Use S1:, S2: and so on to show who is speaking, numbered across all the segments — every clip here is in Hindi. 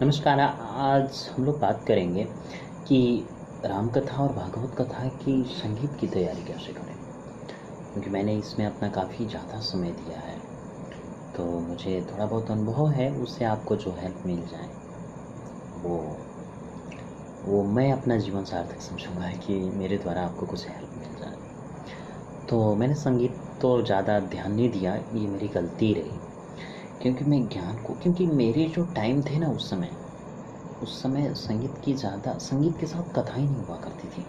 S1: नमस्कार। आज हम लोग बात करेंगे कि राम कथा और भागवत कथा की संगीत की तैयारी कैसे करें, क्योंकि मैंने इसमें अपना काफ़ी ज़्यादा समय दिया है। तो मुझे थोड़ा बहुत अनुभव है, उससे आपको जो हेल्प मिल जाए वो मैं अपना जीवन सार्थक समझूंगा कि मेरे द्वारा आपको कुछ हेल्प मिल जाए। तो मैंने संगीत तो ज़्यादा ध्यान नहीं दिया, ये मेरी गलती रही, क्योंकि मैं ज्ञान को क्योंकि मेरे जो टाइम थे ना उस समय संगीत के साथ कथाएँ नहीं हुआ करती थी।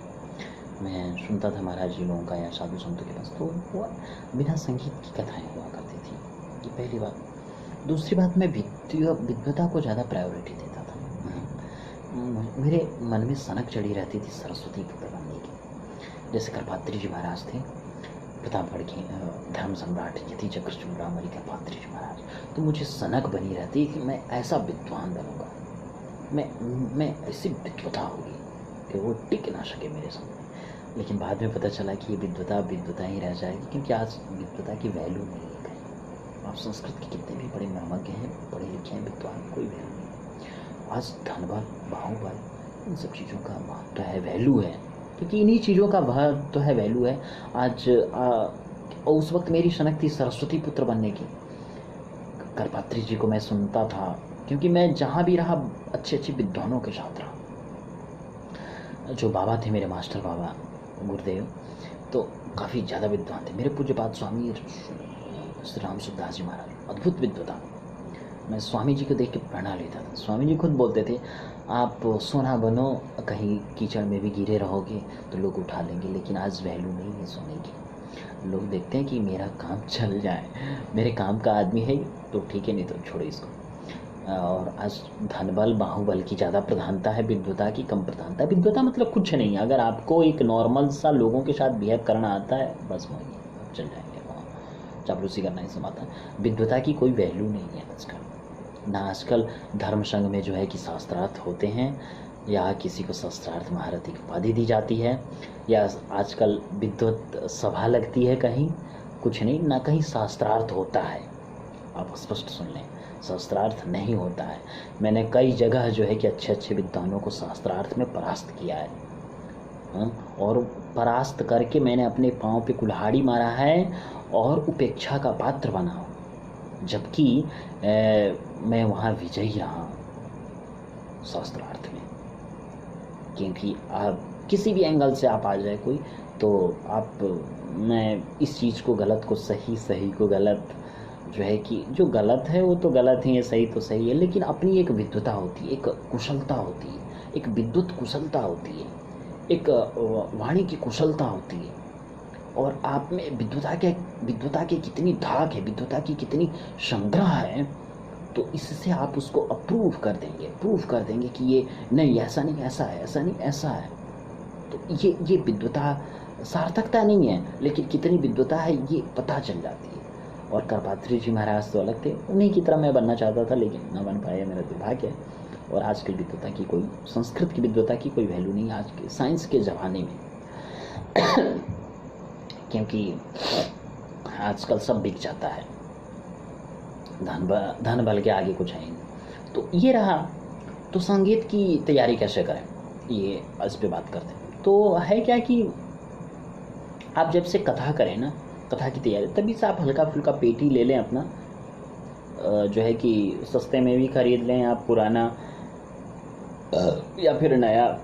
S1: मैं सुनता था महाराज जी लोगों का या साधु संतों के पास, तो वो बिना संगीत की कथाएँ हुआ करती थी। ये पहली बात। दूसरी बात, मैं विद्वता को ज़्यादा प्रायोरिटी देता था। मेरे मन में सनक चढ़ी रहती थी सरस्वती पुत्र बनने की। जैसे करपात्री जी महाराज थे, प्रतापगढ़ के धर्म सम्राट यति चक्र चूड़ामणि करपात्री जी महाराज, तो मुझे सनक बनी रहती कि मैं ऐसा विद्वान बनूँगा, मैं ऐसी विद्वता होगी कि वो टिक ना सके मेरे सामने। लेकिन बाद में पता चला कि ये विद्वता ही रह जाएगी, क्योंकि आज विद्वता की वैल्यू नहीं है कहीं। आप संस्कृत के कितने भी बड़े मर्मज्ञ हैं, पढ़े लिखे हैं, विद्वान, कोई वैल्यू नहीं। आज धन बल, बाहुबल, इन सब चीज़ों का महत्व है, वैल्यू है, क्योंकि इन्हीं चीज़ों का महत्व है, वैल्यू है। आज उस वक्त मेरी सनक थी सरस्वती पुत्र बनने की। करपात्री जी को मैं सुनता था, क्योंकि मैं जहाँ भी रहा अच्छे अच्छे विद्वानों के साथ रहा। जो बाबा थे मेरे मास्टर बाबा गुरुदेव, तो काफ़ी ज़्यादा विद्वान थे। मेरे पूज्यपाद स्वामी श्री राम सुखदास जी महाराज, अद्भुत विद्वता। मैं स्वामी जी को देख के प्रेरणा लेता था। स्वामी जी खुद बोलते थे, आप सोना बनो, कहीं कीचड़ में भी गिरे रहोगे तो लोग उठा लेंगे, लेकिन आज वैल्यू नहीं है सोने की। लोग देखते हैं कि मेरा काम चल जाए, मेरे काम का आदमी है तो ठीक है, नहीं तो छोड़ो इसको। और आज धन बल बाहुबल की ज़्यादा प्रधानता है, विद्वता की कम प्रधानता है। विद्वता मतलब कुछ नहीं, अगर आपको एक नॉर्मल सा लोगों के साथ बिहेव करना आता है, बस वही आप चल जाएंगे, वहाँ चापलूसी करना ही समाता है। विद्वता की कोई वैल्यू नहीं है आजकल ना। आजकल धर्म संघ में जो है कि शास्त्रार्थ होते हैं, या किसी को शास्त्रार्थ महारथी की उपाधि दी जाती है, या आजकल विद्वत सभा लगती है, कहीं कुछ नहीं ना, कहीं शास्त्रार्थ होता है। आप स्पष्ट सुन लें, शास्त्रार्थ नहीं होता है। मैंने कई जगह जो है कि अच्छे अच्छे विद्वानों को शास्त्रार्थ में परास्त किया है, और परास्त करके मैंने अपने पाँव पे कुल्हाड़ी मारा है और उपेक्षा का पात्र बना हूँ, जबकि मैं वहाँ विजयी रहा शास्त्रार्थ में। क्योंकि आप किसी भी एंगल से आप आ जाए कोई, तो आप मैं इस चीज़ को गलत को सही, सही को गलत, जो है कि जो गलत है वो तो गलत ही है, सही तो सही है, लेकिन अपनी एक विद्वता होती है, एक कुशलता होती है, एक विद्युत कुशलता होती है, एक वाणी की कुशलता होती है। और आप में विद्वता के कितनी धाक है, विद्वता की कितनी संग्रह है, तो इससे आप उसको प्रूव कर देंगे कि ये नहीं, ऐसा नहीं, ऐसा है, ऐसा नहीं, ऐसा है। तो ये विद्वता सार्थकता नहीं है, लेकिन कितनी विद्वता है ये पता चल जाती है। और करपात्री जी महाराज तो अलग थे, उन्हीं की तरह मैं बनना चाहता था, लेकिन न बन पाया, मेरा दुर्भाग्य है। और आज की विद्वता की कोई, संस्कृत की विद्वता की कोई वैल्यू नहीं आज के साइंस के ज़माने में। क्योंकि आजकल सब बिक जाता है, धन बल के आगे कुछ है नहीं। तो ये रहा। तो संगीत की तैयारी कैसे करें, ये इस पे बात करते हैं। तो है क्या कि आप जब से कथा करें ना, कथा की तैयारी, तभी से आप हल्का फुल्का पेटी ले लें अपना, जो है कि सस्ते में भी खरीद लें आप, पुराना या फिर नया,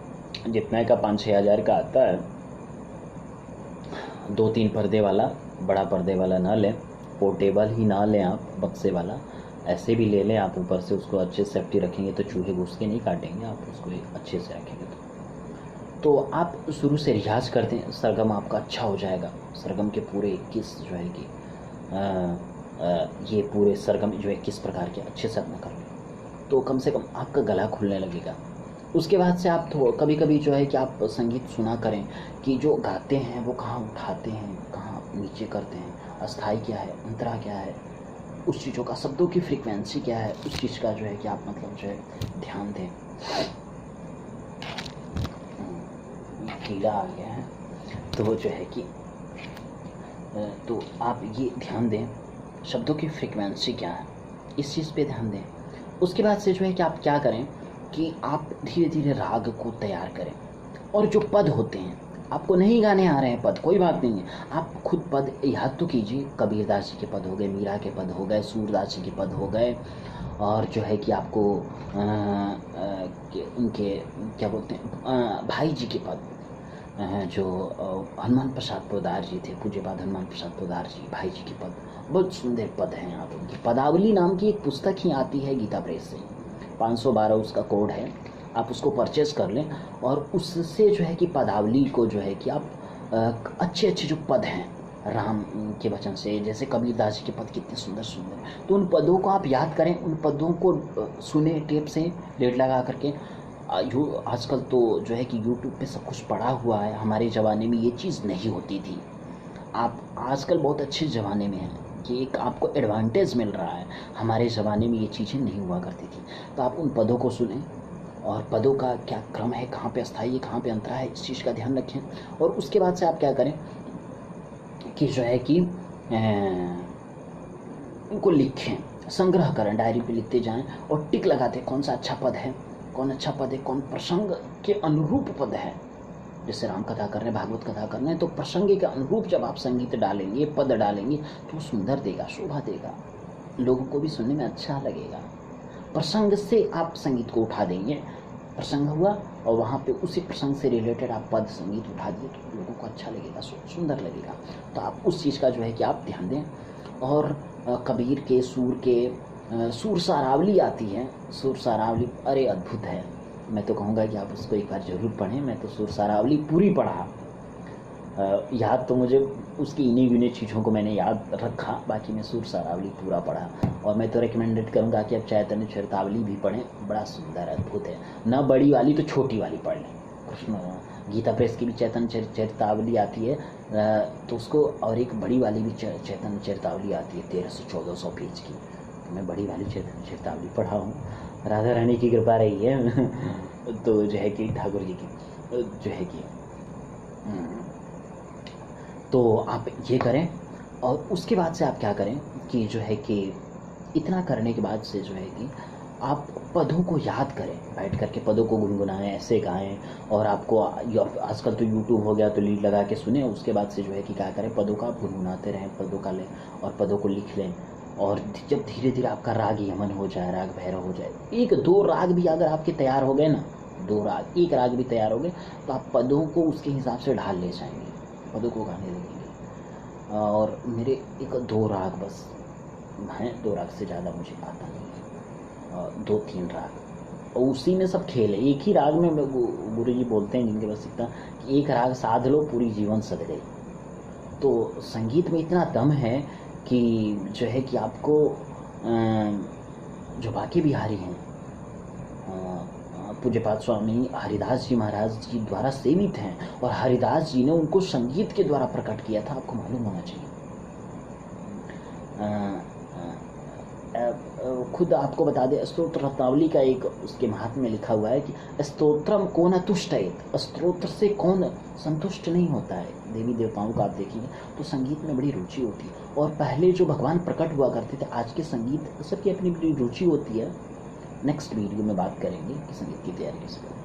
S1: जितना का 5-6 हज़ार का आता है। 2-3 पर्दे वाला, बड़ा पर्दे वाला ना लें, पोर्टेबल ही ना लें आप, बक्से वाला ऐसे भी ले लें आप। ऊपर से उसको अच्छे से सेफ्टी रखेंगे तो चूहे घुस के नहीं काटेंगे, आप उसको अच्छे से रखेंगे तो आप शुरू से रियाज़ करते हैं, सरगम आपका अच्छा हो जाएगा। सरगम के पूरे 21 जो है कि ये पूरे सरगम जो है 21 प्रकार के अच्छे से अपना कर लें, तो कम से कम आपका गला खुलने लगेगा। उसके बाद से आप कभी कभी जो है कि आप संगीत सुना करें कि जो गाते हैं वो कहाँ उठाते हैं, कहाँ नीचे करते हैं, अस्थाई क्या है, अंतरा क्या है, उस चीज़ों का, शब्दों की फ्रीक्वेंसी क्या है, उस चीज़ का जो है कि आप मतलब जो है ध्यान दें। कीड़ा आ गया है, तो जो है कि तो आप ये ध्यान दें, शब्दों की फ्रीक्वेंसी क्या है, इस चीज़ पे ध्यान दें। उसके बाद से जो है कि आप क्या करें कि आप धीरे धीरे राग को तैयार करें, और जो पद होते हैं, आपको नहीं गाने आ रहे हैं पद, कोई बात नहीं है, आप खुद पद याद तो कीजिए। कबीरदास जी के पद हो गए, मीरा के पद हो गए, सूरदास जी के पद हो गए, और जो है कि आपको उनके क्या बोलते हैं भाई जी के पद, जो हनुमान प्रसाद पोद्दार जी थे, पूज्यपाद हनुमान प्रसाद पोद्दार जी, भाई जी के पद, बहुत सुंदर पद हैं। आप उनकी पदावली नाम की एक पुस्तक ही आती है गीता प्रेस से, 512 उसका कोड है, आप उसको परचेज़ कर लें, और उससे जो है कि पदावली को जो है कि आप अच्छे अच्छे जो पद हैं राम के वचन से, जैसे कबीरदास जी के पद कितने सुंदर सुंदर हैं, तो उन पदों को आप याद करें, उन पदों को सुने टेप से लेट लगा करके। आजकल तो जो है कि यूट्यूब पे सब कुछ पड़ा हुआ है, हमारे ज़माने में ये चीज़ नहीं होती थी। आप आजकल बहुत अच्छे ज़माने में हैं कि एक आपको एडवांटेज मिल रहा है, हमारे ज़माने में ये चीज़ें नहीं हुआ करती थी। तो आप उन पदों को सुनें, और पदों का क्या क्रम है, कहाँ पे अस्थाई है, कहाँ पे अंतरा है, इस चीज़ का ध्यान रखें। और उसके बाद से आप क्या करें कि जो है कि इनको लिखें, संग्रह करें, डायरी पे लिखते जाएं, और टिक लगाते कौन सा अच्छा पद है, कौन अच्छा पद है, कौन प्रसंग के अनुरूप पद है। जैसे राम कथा कर रहे हैं, भागवत कथा कर रहे हैं, तो प्रसंग के अनुरूप जब आप संगीत डालेंगे, पद डालेंगे, तो वो सुंदर देगा, शोभा देगा, लोगों को भी सुनने में अच्छा लगेगा। प्रसंग से आप संगीत को उठा देंगे, प्रसंग हुआ और वहाँ पे उसी प्रसंग से रिलेटेड आप पद संगीत उठा दिए, तो लोगों को अच्छा लगेगा, सुंदर लगेगा। तो आप उस चीज़ का जो है कि आप ध्यान दें। और कबीर के सूर सारावली आती है, सूर सारावली अरे अद्भुत है, मैं तो कहूँगा कि आप उसको एक बार ज़रूर पढ़ें। मैं तो सूर सारावली पूरी पढ़ा, याद तो मुझे उसकी इन्हीं गिनी चीज़ों को मैंने याद रखा, बाकी मैं सूर सारावली पूरा पढ़ा। और मैं तो रिकमेंडेड करूँगा कि आप चैतन्य चरितावली भी पढ़ें, बड़ा सुंदर अद्भुत है। न बड़ी वाली तो छोटी वाली पढ़ लें, कृष्ण गीता प्रेस की भी चैतन्य चरितावली आती है, तो उसको, और एक बड़ी वाली भी चैतन्य चरितावली आती है 1300-1400 पेज की, तो मैं बड़ी वाली चैतन्य चरितावली पढ़ा हूँ, राधा रानी की कृपा रही है। तो जो है कि ठाकुर जी की जो है कि तो आप ये करें। और उसके बाद से आप क्या करें कि जो है कि इतना करने के बाद से जो है कि आप पदों को याद करें, बैठ करके पदों को गुनगुनाएं, ऐसे गाएं। और आपको आजकल तो यूट्यूब हो गया, तो लीड लगा के सुने। उसके बाद से जो है कि क्या करें, पदों का आप गुनगुनाते रहें, पदों का लें और पदों को लिख लें। और जब धीरे धीरे आपका राग यमन हो जाए, राग भैरव हो जाए, 1-2 राग भी अगर आपके तैयार हो गए ना, 2 राग, 1 राग भी तैयार हो गए, तो आप पदों को उसके हिसाब से ढाल ले जाएंगे, पदों को गाने लगेंगे। और मेरे 1-2 राग बस हैं, 2 राग से ज़्यादा मुझे आता नहीं है, 2-3 राग, और उसी में सब खेल है। एक ही राग में गुरु जी बोलते हैं जिनके पास सीखता, कि एक राग साध लो, पूरी जीवन सध गई। तो संगीत में इतना दम है कि जो है कि आपको जो बाकी बिहारी हैं, पूज्यपाद स्वामी हरिदास जी महाराज जी द्वारा सेवित हैं, और हरिदास जी ने उनको संगीत के द्वारा प्रकट किया था, आपको मालूम होना चाहिए। खुद आपको बता दें, स्तोत्र रत्नावली का एक उसके महात्म्य में लिखा हुआ है कि स्तोत्रम को न तुष्टयेत, स्तोत्र से कौन संतुष्ट नहीं होता है। देवी देवताओं का आप देखिए तो संगीत में बड़ी रुचि होती है, और पहले जो भगवान प्रकट हुआ करते थे, आज के संगीत सबकी अपनी बड़ी रुचि होती है। नेक्स्ट वीडियो में बात करेंगे कि संगीत की तैयारी कैसे करें।